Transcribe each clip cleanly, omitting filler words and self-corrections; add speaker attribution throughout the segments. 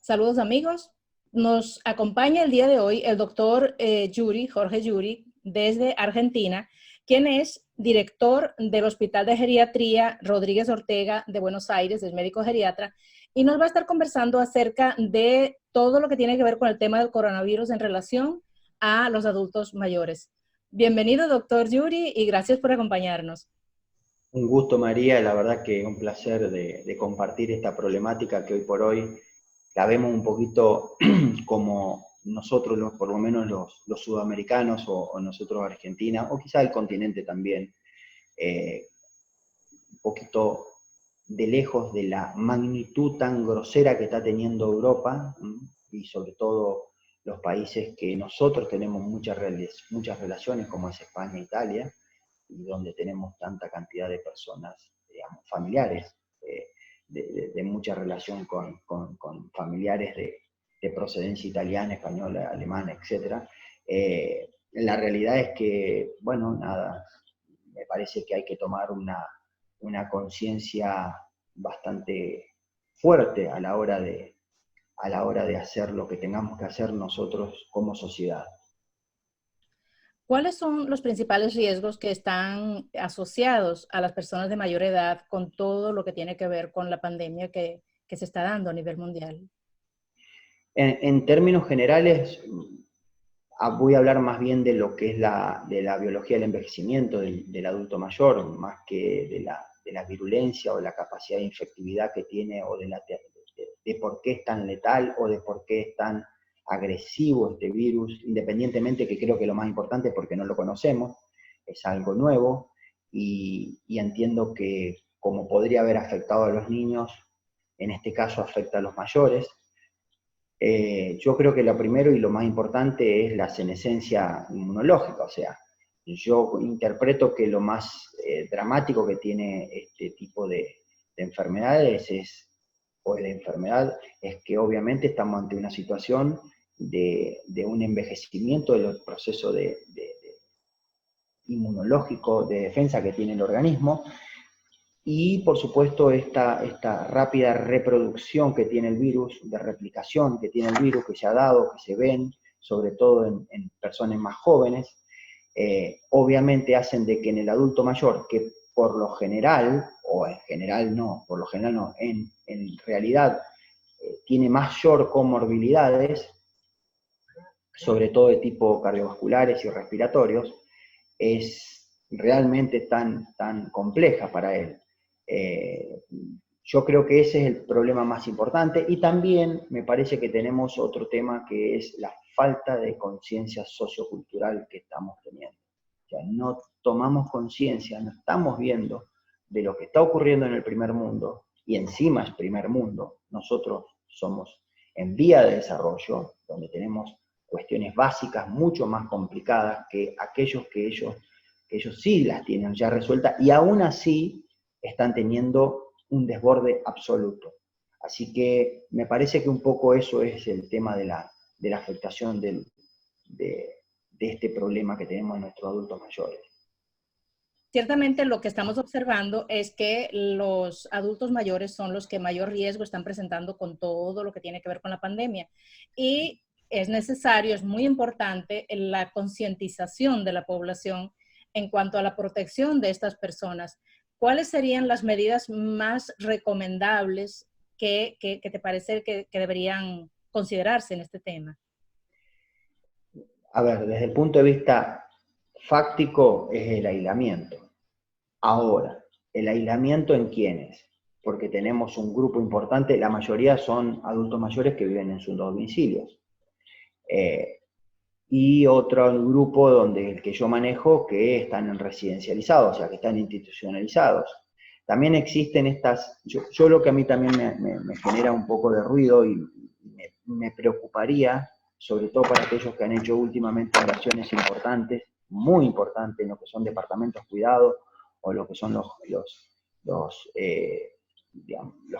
Speaker 1: Saludos amigos. Nos acompaña el día de hoy el doctor Jorge Yuri, desde Argentina, quien es director del Hospital de Geriatría Rodríguez Ortega de Buenos Aires, es médico geriatra, y nos va a estar conversando acerca de todo lo que tiene que ver con el tema del coronavirus en relación a los adultos mayores. Bienvenido, doctor Yuri, y gracias por acompañarnos.
Speaker 2: Un gusto, María, la verdad que un placer de compartir esta problemática que hoy por hoy la vemos un poquito como nosotros, por lo menos los sudamericanos o nosotros Argentina, o quizá el continente también, un poquito de lejos de la magnitud tan grosera que está teniendo Europa, y sobre todo los países que nosotros tenemos muchas relaciones, como es España e Italia, y donde tenemos tanta cantidad de personas, digamos, familiares, de mucha relación con familiares de procedencia italiana, española, alemana, etc. La realidad es que, bueno, nada, me parece que hay que tomar una conciencia bastante fuerte a la hora de hacer lo que tengamos que hacer nosotros como sociedad.
Speaker 1: ¿Cuáles son los principales riesgos que están asociados a las personas de mayor edad con todo lo que tiene que ver con la pandemia que se está dando a nivel mundial?
Speaker 2: En términos generales, voy a hablar más bien de lo que es de la biología del envejecimiento del adulto mayor, más que de la virulencia o la capacidad de infectividad que tiene, o de por qué es tan letal o de por qué es tan agresivo este virus, independientemente, que creo que lo más importante es porque no lo conocemos, es algo nuevo, y entiendo que como podría haber afectado a los niños, en este caso afecta a los mayores. Yo creo que lo primero y lo más importante es la senescencia inmunológica, o sea, yo interpreto que lo más dramático que tiene este tipo de enfermedades es que obviamente estamos ante una situación de un envejecimiento de los procesos inmunológico de defensa que tiene el organismo, y por supuesto esta rápida reproducción que tiene el virus, de replicación que tiene el virus, que se ha dado, que se ven, sobre todo en personas más jóvenes, obviamente hacen de que en el adulto mayor, que por lo general, o en general no, por lo general no, en realidad tiene mayor comorbilidades, sobre todo de tipo cardiovasculares y respiratorios, es realmente tan compleja para él. Yo creo que ese es el problema más importante, y también me parece que tenemos otro tema, que es la falta de conciencia sociocultural que estamos teniendo. O sea, no tomamos conciencia, no estamos viendo de lo que está ocurriendo en el primer mundo, y encima es primer mundo. Nosotros somos en vía de desarrollo, donde tenemos cuestiones básicas mucho más complicadas que aquellos que ellos sí las tienen ya resueltas, y aún así están teniendo un desborde absoluto. Así que me parece que un poco eso es el tema de la afectación de este problema que tenemos en nuestros adultos mayores.
Speaker 1: Ciertamente lo que estamos observando es que los adultos mayores son los que mayor riesgo están presentando con todo lo que tiene que ver con la pandemia. Y es necesario, es muy importante la concientización de la población en cuanto a la protección de estas personas. ¿Cuáles serían las medidas más recomendables que te parece que deberían considerarse en este tema?
Speaker 2: A ver, desde el punto de vista fáctico es el aislamiento. Ahora, ¿el aislamiento en quiénes? Porque tenemos un grupo importante, la mayoría son adultos mayores que viven en sus domicilios. Y otro grupo, donde el que yo manejo, que están residencializados, o sea, que están institucionalizados. También existen yo lo que a mí también me genera un poco de ruido y me preocuparía, sobre todo para aquellos que han hecho últimamente inversiones importantes, muy importantes, en lo que son departamentos cuidados, o lo que son los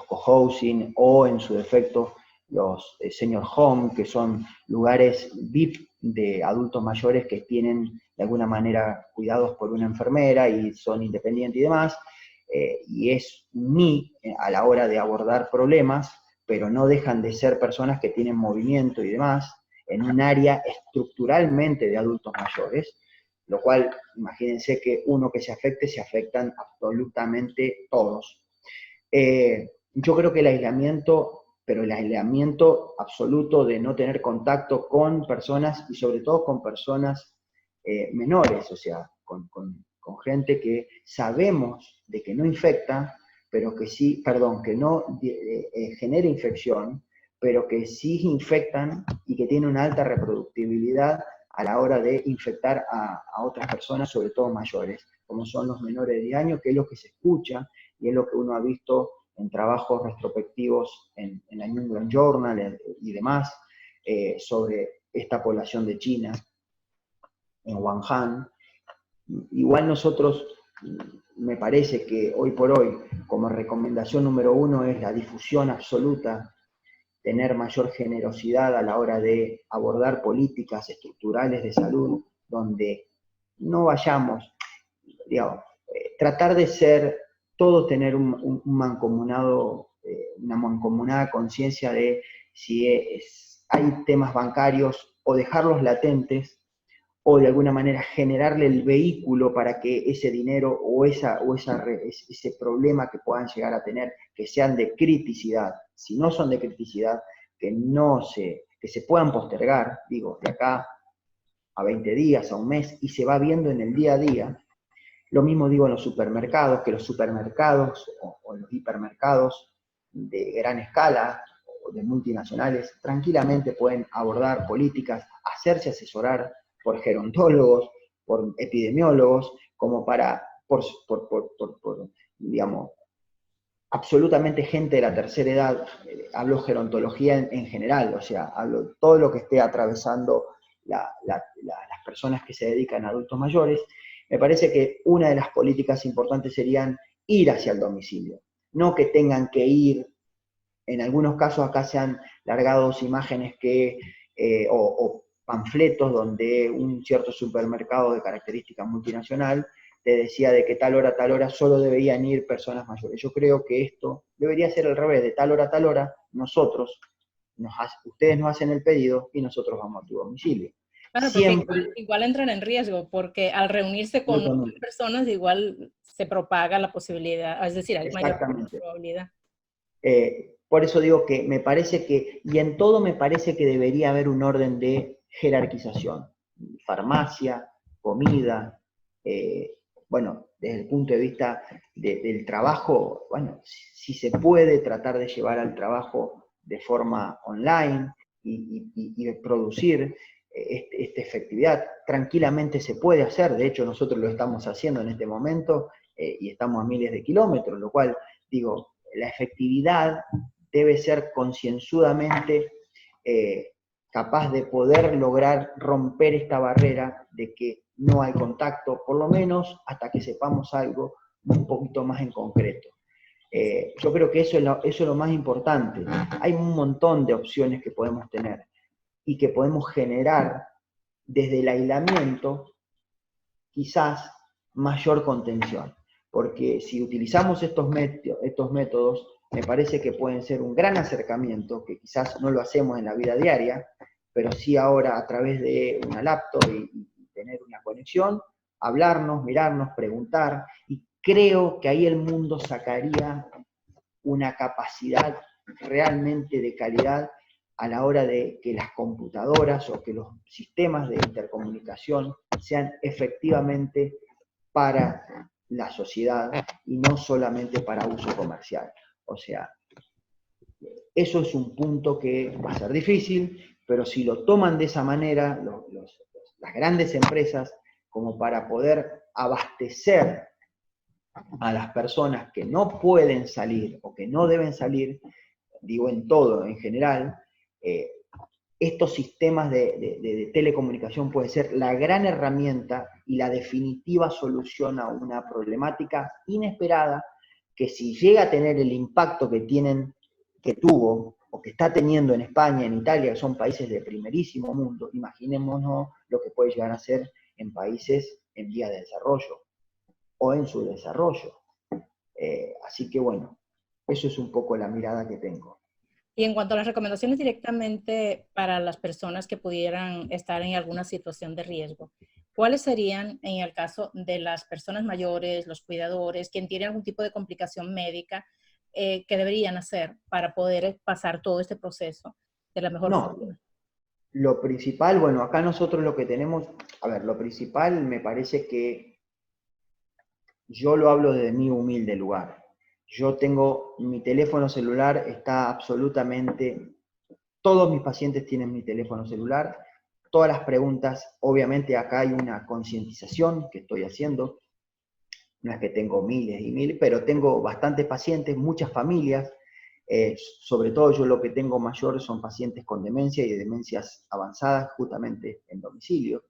Speaker 2: cohousing, o en su defecto los senior home, que son lugares VIP de adultos mayores que tienen de alguna manera cuidados por una enfermera y son independientes y demás, y es a la hora de abordar problemas, pero no dejan de ser personas que tienen movimiento y demás, en un área estructuralmente de adultos mayores, lo cual, imagínense que uno que se afecte, se afectan absolutamente todos. Yo creo que el aislamiento, pero el aislamiento absoluto de no tener contacto con personas y sobre todo con personas menores, o sea, con gente que sabemos de que no infecta, pero que sí, perdón, que no genera infección, pero que sí infectan y que tiene una alta reproductibilidad a la hora de infectar a otras personas, sobre todo mayores, como son los menores de 10 años, que es lo que se escucha y es lo que uno ha visto en trabajos retrospectivos en la New England Journal y demás, sobre esta población de China, en Wuhan. Igual nosotros, me parece que hoy por hoy, como recomendación número 1 es la difusión absoluta, tener mayor generosidad a la hora de abordar políticas estructurales de salud, donde no vayamos, digamos, tratar de ser, todos tener un mancomunado, una mancomunada conciencia de si hay temas bancarios o dejarlos latentes, o de alguna manera generarle el vehículo para que ese dinero o ese problema que puedan llegar a tener, que sean de criticidad, si no son de criticidad, que se puedan postergar, digo, de acá a 20 días, a un mes, y se va viendo en el día a día. Lo mismo digo en los supermercados, que los supermercados o los hipermercados de gran escala o de multinacionales tranquilamente pueden abordar políticas, hacerse asesorar por gerontólogos, por epidemiólogos, como para, digamos, absolutamente gente de la tercera edad, hablo gerontología en general, o sea, hablo todo lo que esté atravesando las personas que se dedican a adultos mayores. Me parece que una de las políticas importantes serían ir hacia el domicilio, no que tengan que ir. En algunos casos acá se han largado imágenes o panfletos donde un cierto supermercado de característica multinacional te decía de que tal hora a tal hora solo deberían ir personas mayores. Yo creo que esto debería ser al revés, de tal hora a tal hora, ustedes nos hacen el pedido y nosotros vamos a tu domicilio.
Speaker 1: Claro, porque
Speaker 2: Siempre.
Speaker 1: igual entran en riesgo, porque al reunirse con otras personas igual se propaga la posibilidad, es decir, hay mayor
Speaker 2: Exactamente.
Speaker 1: probabilidad.
Speaker 2: Por eso digo que me parece que, y en todo me parece que debería haber un orden de jerarquización. Farmacia, comida, bueno, desde el punto de vista del trabajo, bueno, si se puede tratar de llevar al trabajo de forma online y de producir esta efectividad, tranquilamente se puede hacer, de hecho nosotros lo estamos haciendo en este momento y estamos a miles de kilómetros, lo cual, digo, la efectividad debe ser concienzudamente capaz de poder lograr romper esta barrera de que no hay contacto, por lo menos hasta que sepamos algo un poquito más en concreto. Yo creo que eso es lo más importante. Hay un montón de opciones que podemos tener y que podemos generar desde el aislamiento, quizás mayor contención. Porque si utilizamos estos métodos, me parece que pueden ser un gran acercamiento, que quizás no lo hacemos en la vida diaria, pero sí ahora a través de una laptop y tener una conexión, hablarnos, mirarnos, preguntar, y creo que ahí el mundo sacaría una capacidad realmente de calidad a la hora de que las computadoras o que los sistemas de intercomunicación sean efectivamente para la sociedad y no solamente para uso comercial. O sea, eso es un punto que va a ser difícil, pero si lo toman de esa manera las grandes empresas como para poder abastecer a las personas que no pueden salir o que no deben salir, digo en todo, en general, estos sistemas de telecomunicación pueden ser la gran herramienta y la definitiva solución a una problemática inesperada que si llega a tener el impacto que tuvo o que está teniendo en España, en Italia, que son países de primerísimo mundo, imaginémonos lo que puede llegar a ser en países en vía de desarrollo o en su desarrollo. Así que bueno, eso es un poco la mirada que tengo.
Speaker 1: Y en cuanto a las recomendaciones directamente para las personas que pudieran estar en alguna situación de riesgo, ¿cuáles serían en el caso de las personas mayores, los cuidadores, quien tiene algún tipo de complicación médica, que deberían hacer para poder pasar todo este proceso de la mejor
Speaker 2: No,
Speaker 1: forma?
Speaker 2: lo principal, bueno, acá nosotros lo que tenemos, a ver, lo principal me parece que yo lo hablo desde mi humilde lugar. Yo tengo, mi teléfono celular está absolutamente, todos mis pacientes tienen mi teléfono celular, todas las preguntas, obviamente acá hay una concientización que estoy haciendo, no es que tengo miles y miles, pero tengo bastantes pacientes, muchas familias, sobre todo yo lo que tengo mayor son pacientes con demencia y de demencias avanzadas justamente en domicilio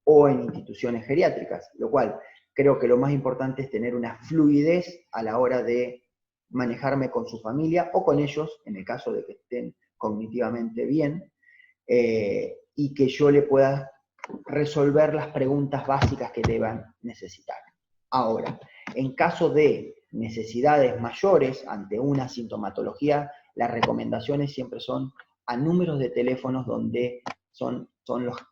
Speaker 2: o en instituciones geriátricas, lo cual creo que lo más importante es tener una fluidez a la hora de manejarme con su familia o con ellos, en el caso de que estén cognitivamente bien, y que yo le pueda resolver las preguntas básicas que deban necesitar. Ahora, en caso de necesidades mayores ante una sintomatología, las recomendaciones siempre son a números de teléfonos donde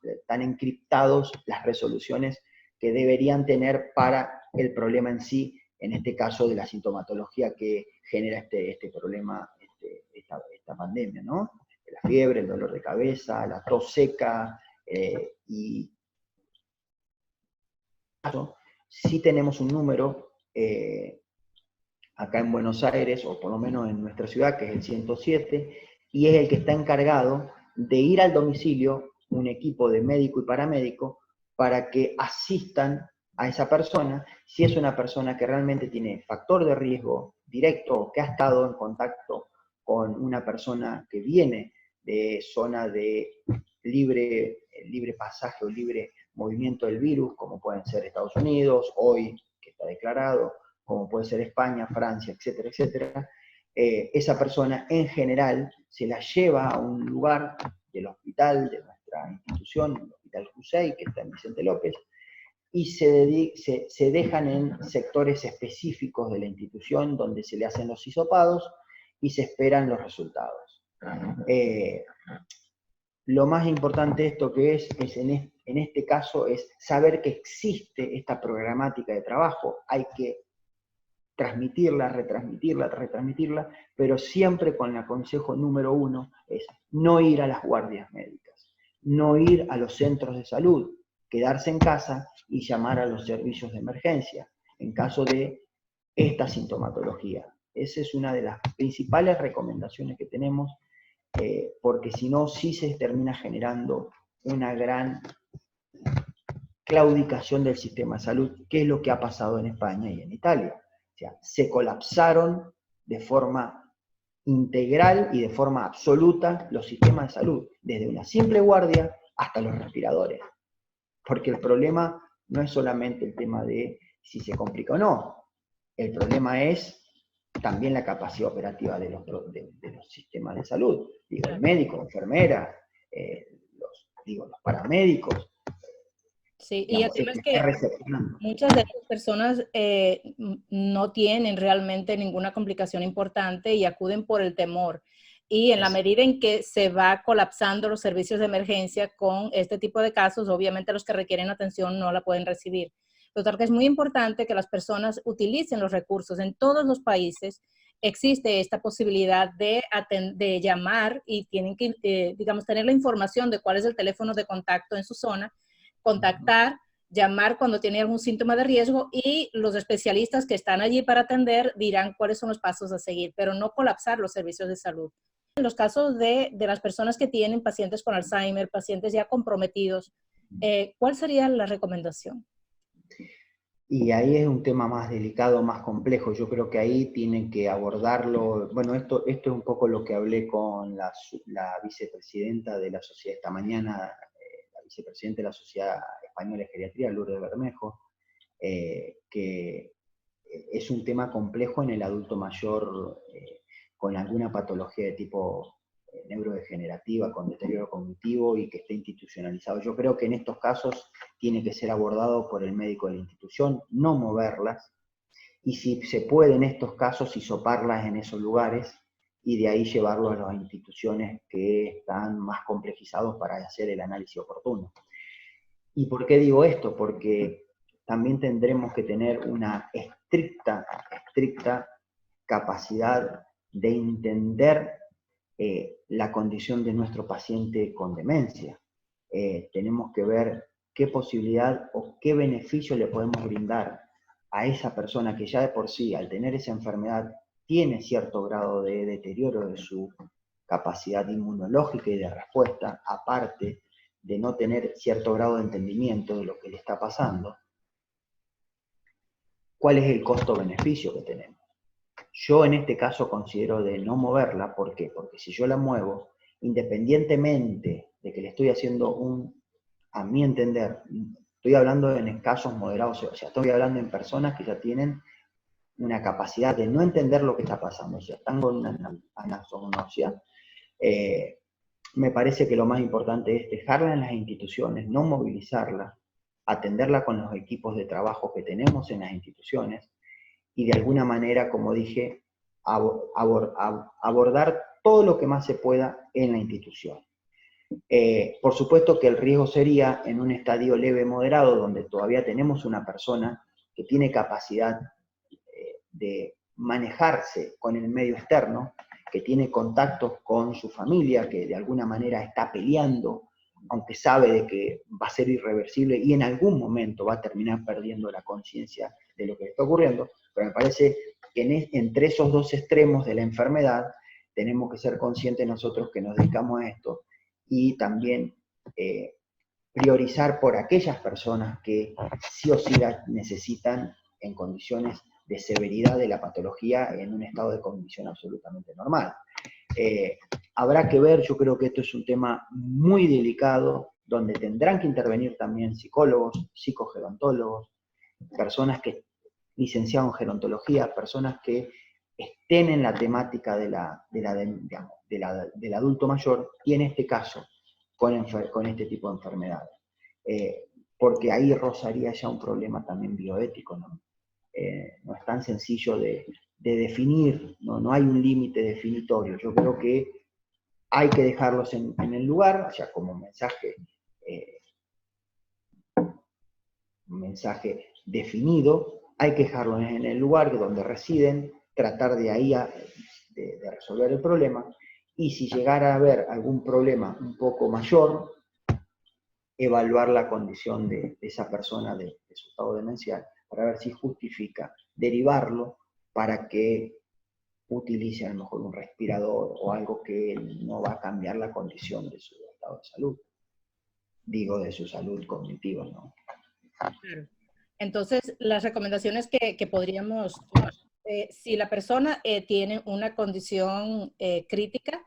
Speaker 2: están encriptados las resoluciones que deberían tener para el problema en sí, en este caso de la sintomatología que genera este problema, esta pandemia, ¿no? La fiebre, el dolor de cabeza, la tos seca, y sí tenemos un número acá en Buenos Aires, o por lo menos en nuestra ciudad, que es el 107, y es el que está encargado de ir al domicilio un equipo de médico y paramédico para que asistan a esa persona, si es una persona que realmente tiene factor de riesgo directo o que ha estado en contacto con una persona que viene de zona de libre pasaje o libre movimiento del virus, como pueden ser Estados Unidos, hoy que está declarado, como puede ser España, Francia, etcétera, etcétera, esa persona en general se la lleva a un lugar del hospital, de nuestra institución, el Hospital Jusey, que está en Vicente López, y se dejan en sectores específicos de la institución donde se le hacen los hisopados y se esperan los resultados. Lo más importante de esto que es en este caso, es saber que existe esta programática de trabajo. Hay que transmitirla, retransmitirla, pero siempre con el consejo número 1 es no ir a las guardias médicas, no ir a los centros de salud, quedarse en casa y llamar a los servicios de emergencia en caso de esta sintomatología. Esa es una de las principales recomendaciones que tenemos, porque si no, sí se termina generando una gran claudicación del sistema de salud, que es lo que ha pasado en España y en Italia. O sea, se colapsaron de forma integral y de forma absoluta los sistemas de salud, desde una simple guardia hasta los respiradores. Porque el problema no es solamente el tema de si se complica o no, el problema es también la capacidad operativa de los sistemas de salud. Digo, el médico, la enfermera, los paramédicos.
Speaker 1: Sí, y el
Speaker 2: Digamos,
Speaker 1: tema es
Speaker 2: que está
Speaker 1: que
Speaker 2: recepcionando.
Speaker 1: muchas de estas personas no tienen realmente ninguna complicación importante y acuden por el temor. Y en la medida en que se va colapsando los servicios de emergencia con este tipo de casos, obviamente los que requieren atención no la pueden recibir. Total que es muy importante que las personas utilicen los recursos. En todos los países existe esta posibilidad de llamar y tienen que, digamos, tener la información de cuál es el teléfono de contacto en su zona, contactar, llamar cuando tiene algún síntoma de riesgo y los especialistas que están allí para atender dirán cuáles son los pasos a seguir, pero no colapsar los servicios de salud. En los casos de las personas que tienen pacientes con Alzheimer, pacientes ya comprometidos, ¿cuál sería la recomendación?
Speaker 2: Y ahí es un tema más delicado, más complejo. Yo creo que ahí tienen que abordarlo. Bueno, esto es un poco lo que hablé con la vicepresidenta de la sociedad esta mañana, la vicepresidenta de la Sociedad Española de Geriatría, Lourdes Bermejo, que es un tema complejo en el adulto mayor con alguna patología de tipo neurodegenerativa, con deterioro cognitivo y que esté institucionalizado. Yo creo que en estos casos tiene que ser abordado por el médico de la institución, no moverlas, y si se puede en estos casos hisoparlas en esos lugares, y de ahí llevarlo a las instituciones que están más complejizados para hacer el análisis oportuno. ¿Y por qué digo esto? Porque también tendremos que tener una estricta capacidad de entender la condición de nuestro paciente con demencia. Tenemos que ver qué posibilidad o qué beneficio le podemos brindar a esa persona que ya de por sí, al tener esa enfermedad, tiene cierto grado de deterioro de su capacidad inmunológica y de respuesta, aparte de no tener cierto grado de entendimiento de lo que le está pasando. ¿Cuál es el costo-beneficio que tenemos? Yo en este caso considero de no moverla. ¿Por qué? Porque si yo la muevo, independientemente de que le estoy haciendo a mi entender, estoy hablando en casos moderados, o sea, estoy hablando en personas que ya tienen una capacidad de no entender lo que está pasando, o sea, están con una anasognosia. Me parece que lo más importante es dejarla en las instituciones, no movilizarla, atenderla con los equipos de trabajo que tenemos en las instituciones, y de alguna manera, como dije, abordar todo lo que más se pueda en la institución. Por supuesto que el riesgo sería en un estadio leve moderado, donde todavía tenemos una persona que tiene capacidad de manejarse con el medio externo, que tiene contactos con su familia, que de alguna manera está peleando, aunque sabe de que va a ser irreversible y en algún momento va a terminar perdiendo la conciencia de lo que le está ocurriendo. Pero me parece que entre esos dos extremos de la enfermedad tenemos que ser conscientes nosotros que nos dedicamos a esto y también priorizar por aquellas personas que sí o sí la necesitan en condiciones de severidad de la patología en un estado de cognición absolutamente normal. Habrá que ver, yo creo que esto es un tema muy delicado, donde tendrán que intervenir también psicólogos, psicogerontólogos, personas que licenciados en gerontología, personas que estén en la temática del adulto mayor, y en este caso, con este tipo de enfermedades. Porque ahí rozaría ya un problema también bioético, ¿no? No es tan sencillo de definir, no hay un límite definitorio. Yo creo que hay que dejarlos en el lugar, o sea, como un mensaje definido, hay que dejarlos en el lugar donde residen, tratar de ahí de resolver el problema, y si llegara a haber algún problema un poco mayor, evaluar la condición de esa persona, de su estado demencial, para ver si justifica derivarlo para que utilice a lo mejor un respirador o algo que no va a cambiar la condición de su estado de salud. Digo, de su salud cognitiva, ¿no?
Speaker 1: Claro. Entonces, las recomendaciones que podríamos tomar, si la persona tiene una condición crítica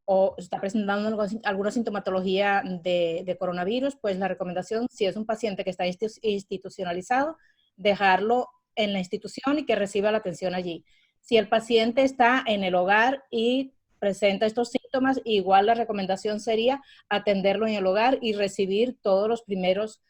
Speaker 1: o está presentando alguna sintomatología de coronavirus, pues la recomendación, si es un paciente que está institucionalizado, dejarlo en la institución y que reciba la atención allí. Si el paciente está en el hogar y presenta estos síntomas, igual la recomendación sería atenderlo en el hogar y recibir todos los primeros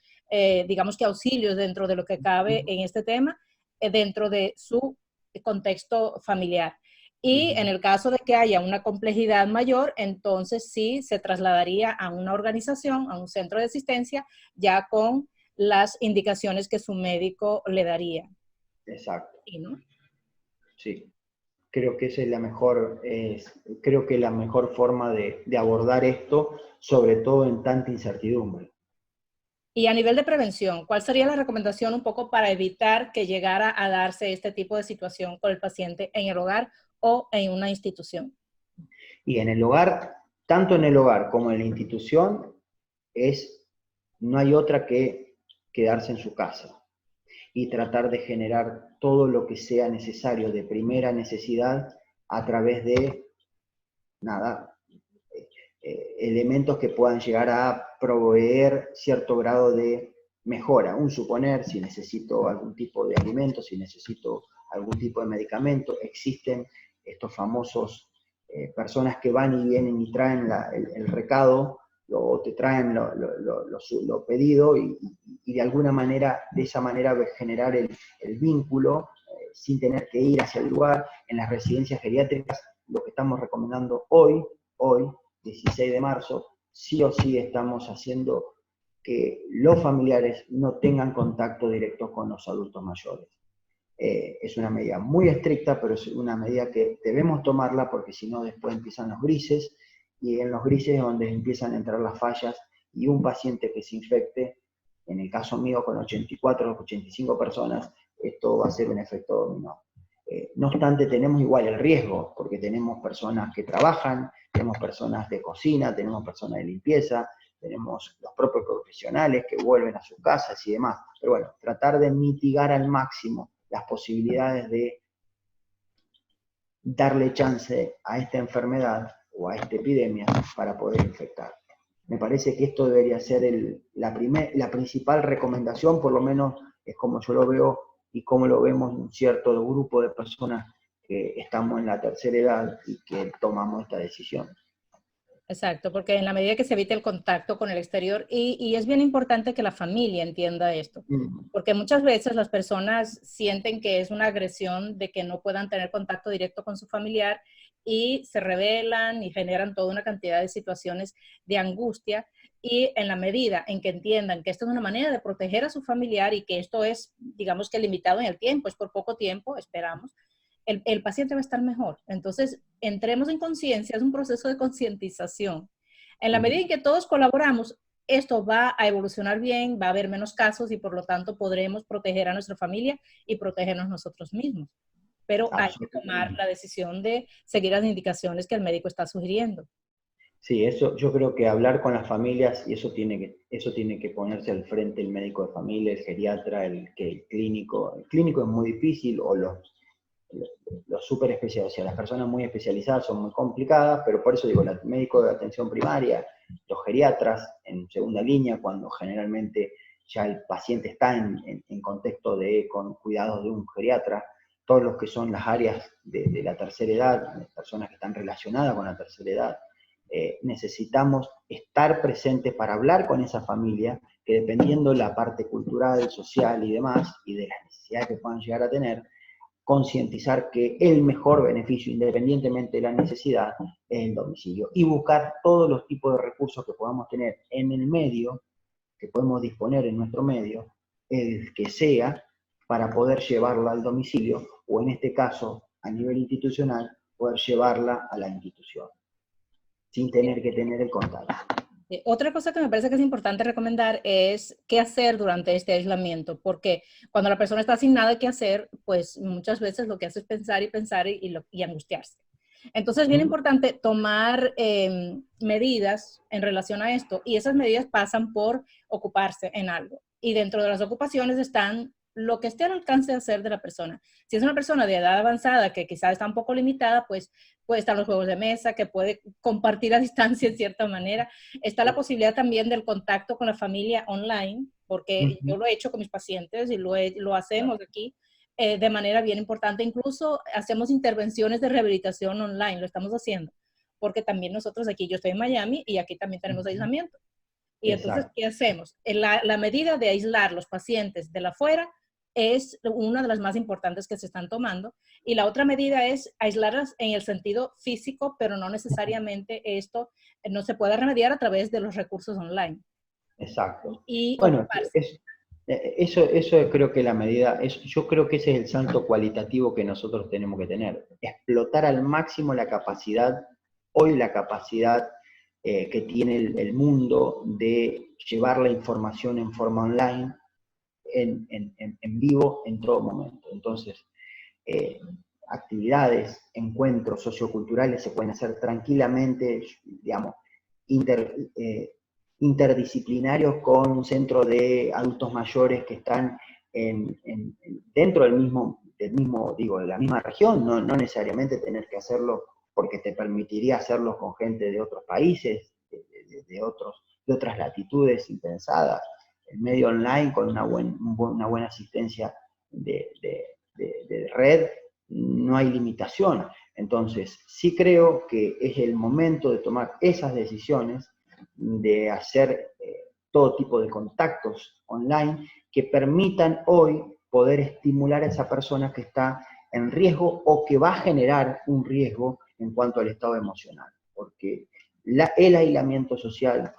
Speaker 1: digamos que auxilios dentro de lo que cabe en este tema, dentro de su contexto familiar. Y en el caso de que haya una complejidad mayor, entonces sí se trasladaría a una organización, a un centro de asistencia, ya con las indicaciones que su médico le daría.
Speaker 2: Exacto.
Speaker 1: ¿Sí, no?
Speaker 2: Sí. Creo que esa es creo que la mejor forma de abordar esto, sobre todo en tanta incertidumbre.
Speaker 1: Y a nivel de prevención, ¿cuál sería la recomendación un poco para evitar que llegara a darse este tipo de situación con el paciente en el hogar o en una institución?
Speaker 2: Y en el hogar, tanto en el hogar como en la institución, no hay otra que quedarse en su casa y tratar de generar todo lo que sea necesario de primera necesidad a través de, elementos que puedan llegar a proveer cierto grado de mejora. Un suponer, si necesito algún tipo de alimento, si necesito algún tipo de medicamento, existen estos famosos personas que van y vienen y traen el recado, o te traen lo pedido, y de alguna manera, de esa manera generar el vínculo sin tener que ir hacia el lugar. En las residencias geriátricas lo que estamos recomendando hoy, 16 de marzo, sí o sí estamos haciendo que los familiares no tengan contacto directo con los adultos mayores. Es una medida muy estricta, pero es una medida que debemos tomarla porque si no después empiezan los grises, y en los grises es donde empiezan a entrar las fallas, y un paciente que se infecte, en el caso mío con 84 o 85 personas, esto va a ser un efecto dominó. No obstante, tenemos igual el riesgo, porque tenemos personas que trabajan, tenemos personas de cocina, tenemos personas de limpieza, tenemos los propios profesionales que vuelven a sus casas y demás. Pero bueno, tratar de mitigar al máximo las posibilidades de darle chance a esta enfermedad o a esta epidemia para poder infectar. Me parece que esto debería ser la principal recomendación, por lo menos es como yo lo veo y como lo vemos un cierto grupo de personas que estamos en la tercera edad y que tomamos esta decisión.
Speaker 1: Exacto, porque en la medida que se evite el contacto con el exterior, y es bien importante que la familia entienda esto, porque muchas veces las personas sienten que es una agresión de que no puedan tener contacto directo con su familiar y se rebelan y generan toda una cantidad de situaciones de angustia, y en la medida en que entiendan que esto es una manera de proteger a su familiar y que esto es, digamos que limitado en el tiempo, es por poco tiempo, esperamos, el paciente va a estar mejor. Entonces, entremos en conciencia, es un proceso de concientización. En la medida en que todos colaboramos, esto va a evolucionar bien, va a haber menos casos y por lo tanto podremos proteger a nuestra familia y protegernos nosotros mismos. Pero hay que tomar la decisión de seguir las indicaciones que el médico está sugiriendo.
Speaker 2: Sí, eso yo creo que hablar con las familias, y eso tiene que ponerse al frente el médico de familia, el geriatra, el clínico. El clínico es muy difícil, o los súper especializados, o sea, las personas muy especializadas son muy complicadas, pero por eso digo, el médico de atención primaria, los geriatras en segunda línea, cuando generalmente ya el paciente está en contexto con cuidados de un geriatra, todos los que son las áreas de la tercera edad, las personas que están relacionadas con la tercera edad, necesitamos estar presentes para hablar con esa familia, que dependiendo de la parte cultural, social y demás, y de las necesidades que puedan llegar a tener, concientizar que el mejor beneficio, independientemente de la necesidad, es el domicilio. Y buscar todos los tipos de recursos que podamos tener en el medio, que podemos disponer en nuestro medio, el que sea, para poder llevarla al domicilio, o en este caso, a nivel institucional, poder llevarla a la institución, sin tener que tener el contacto.
Speaker 1: Otra cosa que me parece que es importante recomendar es qué hacer durante este aislamiento, porque cuando la persona está sin nada que hacer, pues muchas veces lo que hace es pensar y pensar y angustiarse. Entonces es bien importante tomar medidas en relación a esto, y esas medidas pasan por ocuparse en algo. Y dentro de las ocupaciones están lo que esté al alcance de hacer de la persona. Si es una persona de edad avanzada que quizás está un poco limitada, pues puede estar los juegos de mesa, que puede compartir a distancia en cierta manera. Está la posibilidad también del contacto con la familia online, porque yo lo he hecho con mis pacientes y lo hacemos aquí de manera bien importante. Incluso hacemos intervenciones de rehabilitación online, lo estamos haciendo, porque también nosotros aquí, yo estoy en Miami y aquí también tenemos aislamiento. Y entonces, ¿qué hacemos? La medida de aislar los pacientes de la afuera es una de las más importantes que se están tomando. Y la otra medida es aislarlas en el sentido físico, pero no necesariamente esto no se puede remediar a través de los recursos online.
Speaker 2: Exacto.
Speaker 1: Y
Speaker 2: Bueno, eso creo que la medida, yo creo que ese es el salto cualitativo que nosotros tenemos que tener. Explotar al máximo la capacidad, hoy la capacidad que tiene el mundo de llevar la información en forma online, en vivo, en todo momento. Entonces, actividades, encuentros socioculturales se pueden hacer tranquilamente, digamos, interdisciplinarios con un centro de adultos mayores que están dentro del mismo, digo, de la misma región, no necesariamente tener que hacerlo porque te permitiría hacerlo con gente de otros países, de otras latitudes impensadas. El medio online con una buena asistencia de red, no hay limitación. Entonces, sí creo que es el momento de tomar esas decisiones, de hacer todo tipo de contactos online que permitan hoy poder estimular a esa persona que está en riesgo o que va a generar un riesgo en cuanto al estado emocional, porque el aislamiento social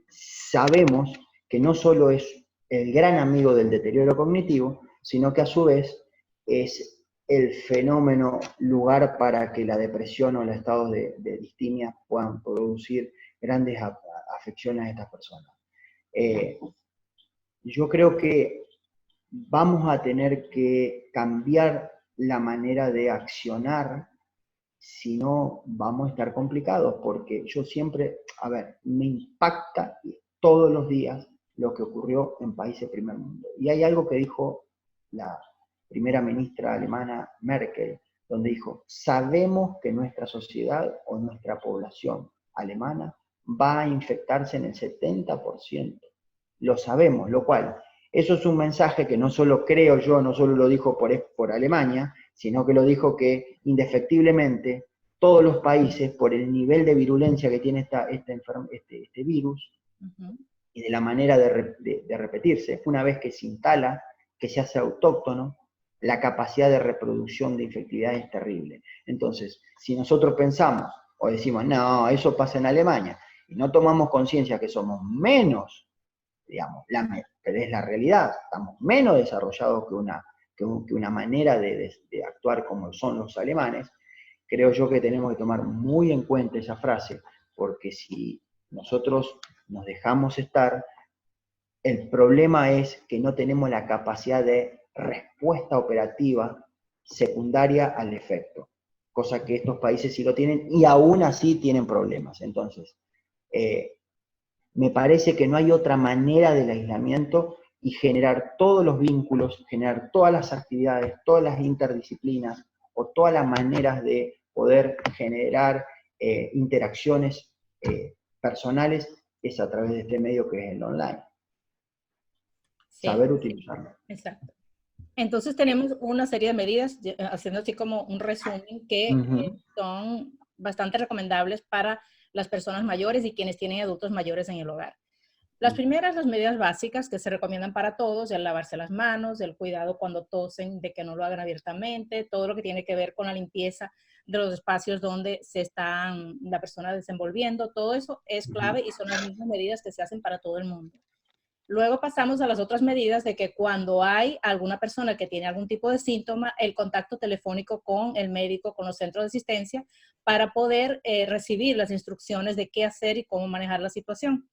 Speaker 2: sabemos que no solo es el gran amigo del deterioro cognitivo, sino que a su vez es el fenómeno lugar para que la depresión o los estados de distimia puedan producir grandes afecciones a estas personas. Yo creo que vamos a tener que cambiar la manera de accionar, si no vamos a estar complicados, porque yo siempre, me impacta todos los días lo que ocurrió en países de primer mundo. Y hay algo que dijo la primera ministra alemana Merkel, donde dijo, sabemos que nuestra sociedad o nuestra población alemana va a infectarse en el 70%. Lo sabemos, lo cual, eso es un mensaje que no solo creo yo, no solo lo dijo por Alemania, sino que lo dijo que indefectiblemente todos los países, por el nivel de virulencia que tiene este virus, y de la manera de repetirse, una vez que se instala, que se hace autóctono, la capacidad de reproducción de infectividad es terrible. Entonces, si nosotros pensamos o decimos, no, eso pasa en Alemania, y no tomamos conciencia que somos menos, digamos, pero es la realidad, estamos menos desarrollados que una manera de actuar como son los alemanes, creo yo que tenemos que tomar muy en cuenta esa frase, porque si nosotros nos dejamos estar, el problema es que no tenemos la capacidad de respuesta operativa secundaria al efecto, cosa que estos países sí lo tienen y aún así tienen problemas. Entonces, me parece que no hay otra manera del aislamiento y generar todos los vínculos, generar todas las actividades, todas las interdisciplinas o todas las maneras de poder generar interacciones personales es a través de este medio que es el online.
Speaker 1: Sí,
Speaker 2: saber utilizarlo.
Speaker 1: Exacto. Entonces tenemos una serie de medidas, haciendo así como un resumen, que son bastante recomendables para las personas mayores y quienes tienen adultos mayores en el hogar. Las primeras, las medidas básicas que se recomiendan para todos, el lavarse las manos, el cuidado cuando tosen, de que no lo hagan abiertamente, todo lo que tiene que ver con la limpieza de los espacios donde se está la persona desenvolviendo, todo eso es clave y son las mismas medidas que se hacen para todo el mundo. Luego pasamos a las otras medidas de que cuando hay alguna persona que tiene algún tipo de síntoma, el contacto telefónico con el médico, con los centros de asistencia, para poder recibir las instrucciones de qué hacer y cómo manejar la situación.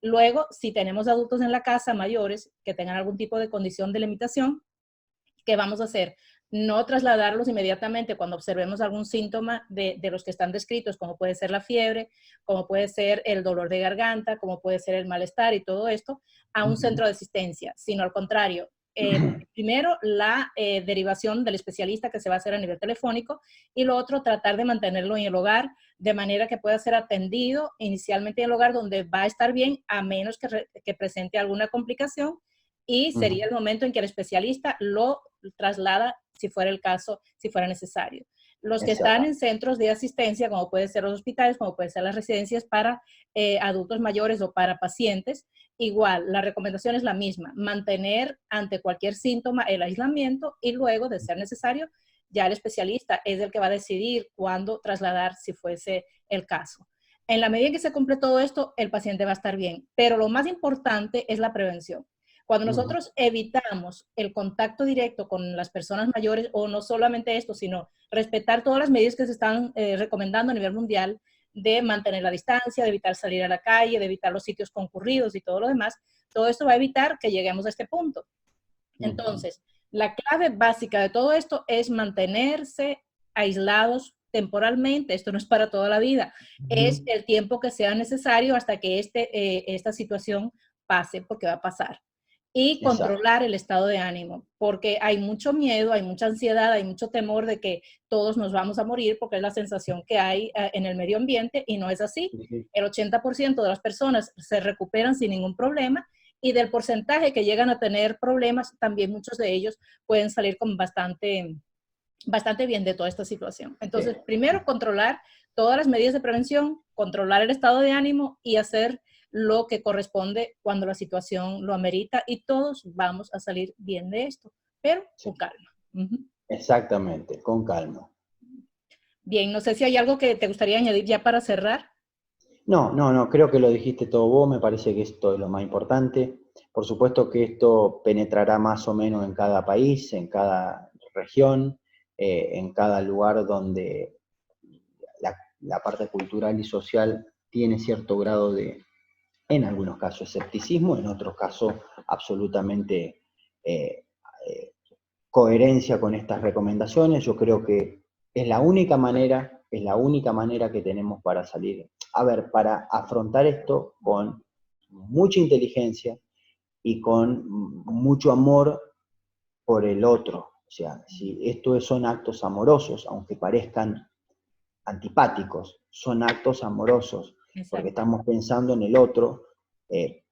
Speaker 1: Luego, si tenemos adultos en la casa mayores que tengan algún tipo de condición de limitación, ¿qué vamos a hacer? No trasladarlos inmediatamente cuando observemos algún síntoma de los que están descritos, como puede ser la fiebre, como puede ser el dolor de garganta, como puede ser el malestar y todo esto, a un centro de asistencia, sino al contrario. Primero, la derivación del especialista que se va a hacer a nivel telefónico y lo otro, tratar de mantenerlo en el hogar de manera que pueda ser atendido inicialmente en el hogar donde va a estar bien, a menos que presente alguna complicación, y sería el momento en que el especialista lo traslada si fuera el caso, si fuera necesario. Los que están en centros de asistencia, como pueden ser los hospitales, como pueden ser las residencias para adultos mayores o para pacientes, igual, la recomendación es la misma, mantener ante cualquier síntoma el aislamiento y luego, de ser necesario, ya el especialista es el que va a decidir cuándo trasladar si fuese el caso. En la medida en que se cumple todo esto, el paciente va a estar bien, pero lo más importante es la prevención. Cuando nosotros evitamos el contacto directo con las personas mayores, o no solamente esto, sino respetar todas las medidas que se están recomendando a nivel mundial, de mantener la distancia, de evitar salir a la calle, de evitar los sitios concurridos y todo lo demás, todo esto va a evitar que lleguemos a este punto. Entonces, la clave básica de todo esto es mantenerse aislados temporalmente. Esto no es para toda la vida, es el tiempo que sea necesario hasta que esta situación pase, porque va a pasar. Y controlar el estado de ánimo, porque hay mucho miedo, hay mucha ansiedad, hay mucho temor de que todos nos vamos a morir, porque es la sensación que hay en el medio ambiente, y no es así. El 80% de las personas se recuperan sin ningún problema, y del porcentaje que llegan a tener problemas, también muchos de ellos pueden salir con bastante bien de toda esta situación. Entonces, primero, controlar todas las medidas de prevención, controlar el estado de ánimo y hacer lo que corresponde cuando la situación lo amerita, y todos vamos a salir bien de esto, pero con calma.
Speaker 2: Exactamente, con calma.
Speaker 1: Bien, no sé si hay algo que te gustaría añadir ya para cerrar.
Speaker 2: No, creo que lo dijiste todo vos, me parece que esto es lo más importante. Por supuesto que esto penetrará más o menos en cada país, en cada región, en cada lugar donde la parte cultural y social tiene cierto grado de, en algunos casos, escepticismo, en otros casos, absolutamente eh, eh, coherencia con estas recomendaciones. Yo creo que es la única manera que tenemos para salir, a ver, para afrontar esto con mucha inteligencia y con mucho amor por el otro. O sea, si esto son actos amorosos, aunque parezcan antipáticos, son actos amorosos, porque
Speaker 1: Exacto.
Speaker 2: estamos pensando en el otro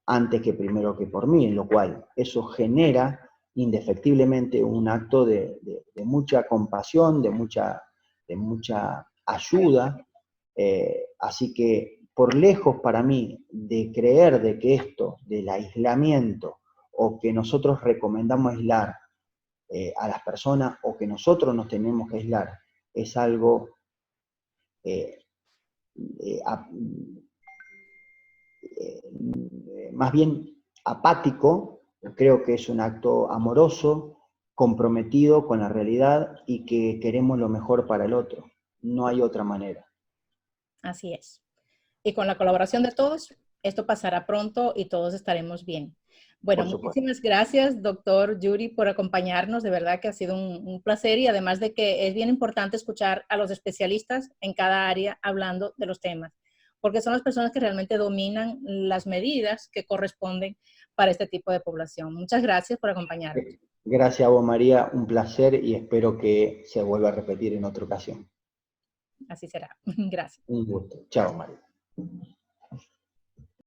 Speaker 2: antes que primero que por mí, en lo cual eso genera indefectiblemente un acto de mucha compasión, de mucha ayuda, así que por lejos para mí de creer de que esto, del aislamiento, o que nosotros recomendamos aislar a las personas, o que nosotros nos tenemos que aislar, es algo eh, eh, más bien apático. Creo que es un acto amoroso, comprometido con la realidad y que queremos lo mejor para el otro. No hay otra manera.
Speaker 1: Así es. Y con la colaboración de todos, esto pasará pronto y todos estaremos bien. Bueno,
Speaker 2: Por supuesto.
Speaker 1: muchísimas gracias, doctor Yuri, por acompañarnos. De verdad que ha sido un placer y además de que es bien importante escuchar a los especialistas en cada área hablando de los temas, porque son las personas que realmente dominan las medidas que corresponden para este tipo de población. Muchas gracias por acompañarnos.
Speaker 2: Gracias a vos, María, un placer y espero que se vuelva a repetir en otra ocasión.
Speaker 1: Así será. Gracias.
Speaker 2: Un gusto. Chao, María.